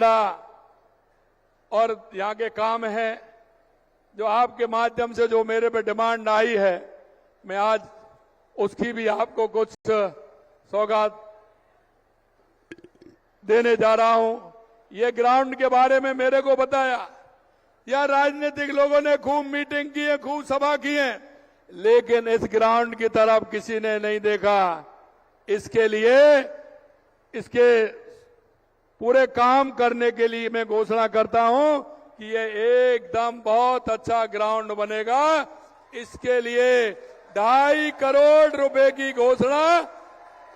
और यहाँ के काम है जो आपके माध्यम से जो मेरे पे डिमांड आई है, मैं आज उसकी भी आपको कुछ सौगात देने जा रहा हूं। ये ग्राउंड के बारे में मेरे को बताया, यार राजनीतिक लोगों ने खूब मीटिंग की है, खूब सभा की है, लेकिन इस ग्राउंड की तरफ किसी ने नहीं देखा। इसके लिए, इसके पूरे काम करने के लिए मैं घोषणा करता हूं कि ये एकदम बहुत अच्छा ग्राउंड बनेगा। इसके लिए 2.5 करोड़ रुपए की घोषणा,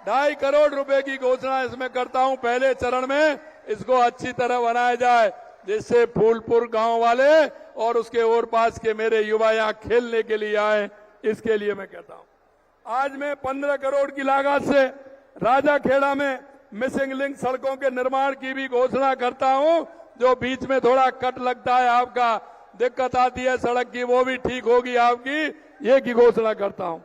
2.5 करोड़ रुपए की घोषणा इसमें करता हूं। पहले चरण में इसको अच्छी तरह बनाया जाए, जिससे फूलपुर गांव वाले और उसके और पास के मेरे युवा यहां खेलने के लिए आए। इसके लिए मैं कहता हूं, आज मैं 15 करोड़ की लागत से राजाखेड़ा में मिसिंग लिंक सड़कों के निर्माण की भी घोषणा करता हूं। जो बीच में थोड़ा कट लगता है, आपका दिक्कत आती है सड़क की, वो भी ठीक होगी आपकी, ये की घोषणा करता हूं।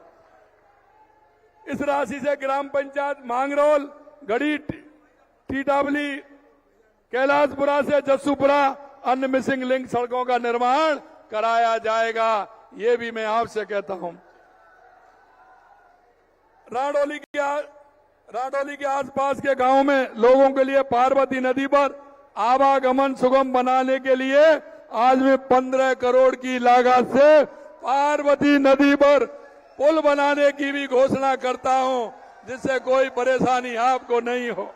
इस राशि से ग्राम पंचायत मांगरोल, गढ़ी, टीटावली, कैलाशपुरा से जस्सूपुरा अन्य मिसिंग लिंक सड़कों का निर्माण कराया जाएगा, ये भी मैं आपसे कहता हूं। राडोली के आसपास के गांव में लोगों के लिए पार्वती नदी पर आवागमन सुगम बनाने के लिए आज मैं 15 करोड़ की लागत से पार्वती नदी पर पुल बनाने की भी घोषणा करता हूं, जिससे कोई परेशानी आपको नहीं हो।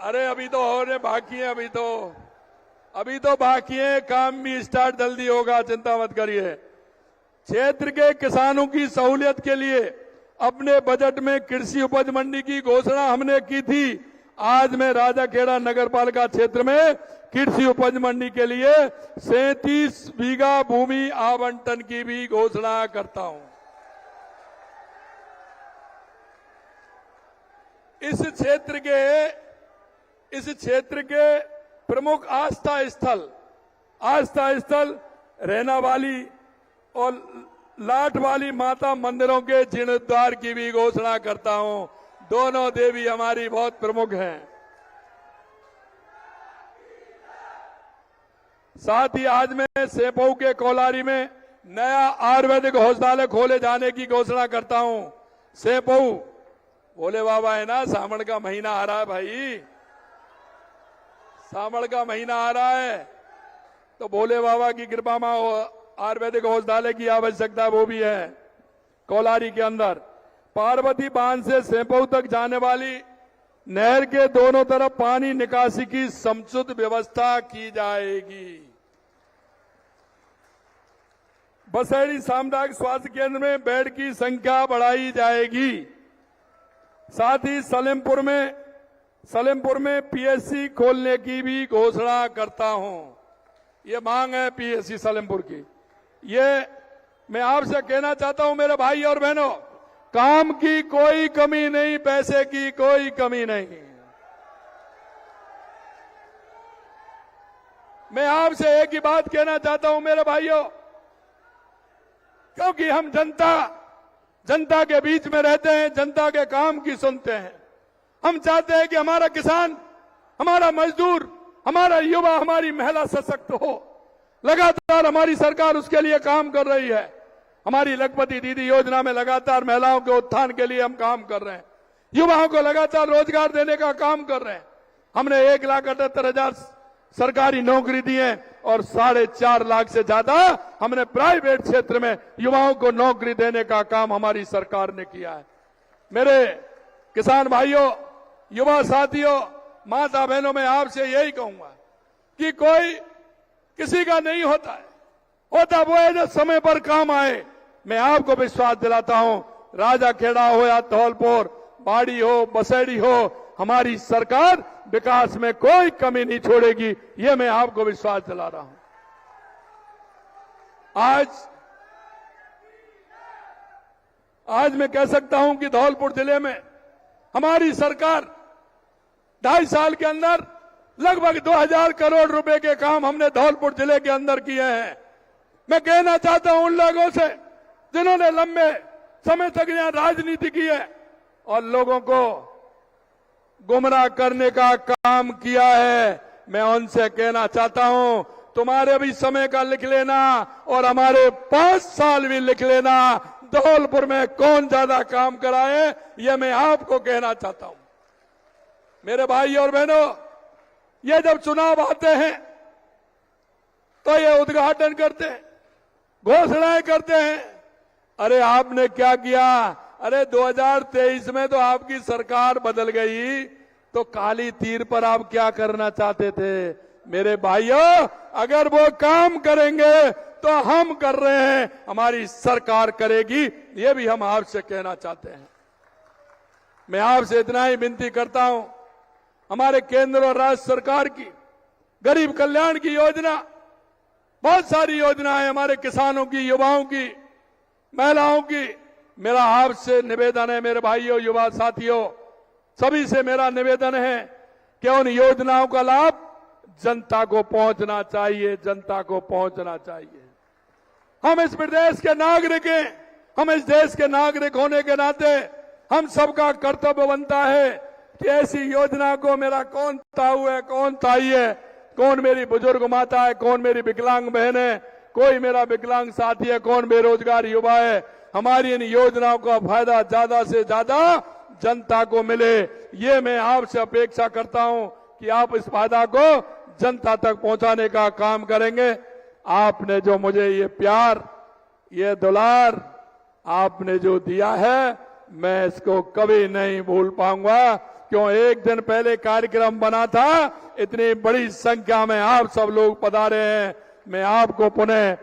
अरे अभी तो होने बाकी है, अभी तो बाकी है, काम भी स्टार्ट जल्दी होगा, चिंता मत करिए। क्षेत्र के किसानों की सहूलियत के लिए अपने बजट में कृषि उपज मंडी की घोषणा हमने की थी। आज मैं राजाखेड़ा नगरपालिका क्षेत्र में कृषि उपज मंडी के लिए 37 बीघा भूमि आवंटन की भी घोषणा करता हूं। इस क्षेत्र के प्रमुख आस्था स्थल रहना वाली और लाट वाली माता मंदिरों के जीर्णोद्धार की भी घोषणा करता हूं। दोनों देवी हमारी बहुत प्रमुख हैं। साथ ही आज मैं सेपऊ के कोलारी में नया आयुर्वेदिक औषधालय खोले जाने की घोषणा करता हूं। सेपऊ, भोले बाबा है ना, सावन का महीना आ रहा है भाई, सावन का महीना आ रहा है, तो भोले बाबा की कृपा में आयुर्वेदिक औषधालय की आवश्यकता वो भी है। कोलारी के अंदर पार्वती बांध से सेपऊ तक जाने वाली नहर के दोनों तरफ पानी निकासी की समुचित व्यवस्था की जाएगी। बसेड़ी सामुदायिक स्वास्थ्य केंद्र में बेड की संख्या बढ़ाई जाएगी। साथ ही सलेमपुर में पीएससी खोलने की भी घोषणा करता हूं। ये मांग है पीएससी सलेमपुर की। ये मैं आपसे कहना चाहता हूं मेरे भाई और बहनों, काम की कोई कमी नहीं, पैसे की कोई कमी नहीं। मैं आपसे एक ही बात कहना चाहता हूं मेरे भाइयों, क्योंकि हम जनता के बीच में रहते हैं, जनता के काम की सुनते हैं। हम चाहते हैं कि हमारा किसान, हमारा मजदूर, हमारा युवा, हमारी महिला सशक्त हो। लगातार हमारी सरकार उसके लिए काम कर रही है। हमारी लखपति दीदी योजना में लगातार महिलाओं के उत्थान के लिए हम काम कर रहे हैं। युवाओं को लगातार रोजगार देने का काम कर रहे हैं। हमने 1,78,000 सरकारी नौकरी दी है और 4.5 लाख से ज्यादा हमने प्राइवेट क्षेत्र में युवाओं को नौकरी देने का काम हमारी सरकार ने किया है। मेरे किसान भाइयों, युवा साथियों, माता बहनों, मैं आपसे यही कहूंगा कि कोई किसी का नहीं होता है, होता वो है जो समय पर काम आए। मैं आपको विश्वास दिलाता हूं, राजाखेड़ा हो या धौलपुर, बाड़ी हो, बसेड़ी हो, हमारी सरकार विकास में कोई कमी नहीं छोड़ेगी, ये मैं आपको विश्वास दिला रहा हूं। आज मैं कह सकता हूं कि धौलपुर जिले में हमारी सरकार 2.5 साल के अंदर लगभग 2000 करोड़ रुपए के काम हमने धौलपुर जिले के अंदर किए हैं। मैं कहना चाहता हूं उन लोगों से जिन्होंने लंबे समय तक यहां राजनीति की है और लोगों को गुमराह करने का काम किया है। मैं उनसे कहना चाहता हूं, तुम्हारे भी समय का लिख लेना और हमारे 5 साल भी लिख लेना। धौलपुर में कौन ज्यादा काम कराए, ये मैं आपको कहना चाहता हूं। मेरे भाई और बहनों, ये जब चुनाव आते हैं तो ये उद्घाटन करते हैं, घोषणाएं करते हैं। अरे आपने क्या किया? अरे 2023 में तो आपकी सरकार बदल गई, तो काली तीर पर आप क्या करना चाहते थे? मेरे भाइयों, अगर वो काम करेंगे तो हम कर रहे हैं, हमारी सरकार करेगी, ये भी हम आपसे कहना चाहते हैं। मैं आपसे इतना ही विनती करता हूं, हमारे केंद्र और राज्य सरकार की गरीब कल्याण की योजना, बहुत सारी योजनाएं, हमारे किसानों की, युवाओं की, महिलाओं की। मेरा आपसे निवेदन है मेरे भाइयों, युवा साथियों, सभी से मेरा निवेदन है कि उन योजनाओं का लाभ जनता को पहुंचना चाहिए, जनता को पहुंचना चाहिए। हम इस प्रदेश के नागरिक हैं, हम इस देश के नागरिक होने के नाते हम सबका कर्तव्य बनता है कि ऐसी योजना को मेरा कौन ताऊ है, कौन ताई है, कौन मेरी बुजुर्ग माता है, कौन मेरी विकलांग बहन है, कोई मेरा विकलांग साथी है, कौन बेरोजगार युवा है, हमारी इन योजनाओं का फायदा ज्यादा से ज्यादा जनता को मिले। ये मैं आपसे अपेक्षा करता हूं कि आप इस फायदा को जनता तक पहुंचाने का काम करेंगे। आपने जो मुझे ये प्यार, ये दुलार आपने जो दिया है, मैं इसको कभी नहीं भूल पाऊंगा। क्यों एक दिन पहले कार्यक्रम बना था, इतनी बड़ी संख्या में आप सब लोग पधारे हैं। मैं आपको पुनः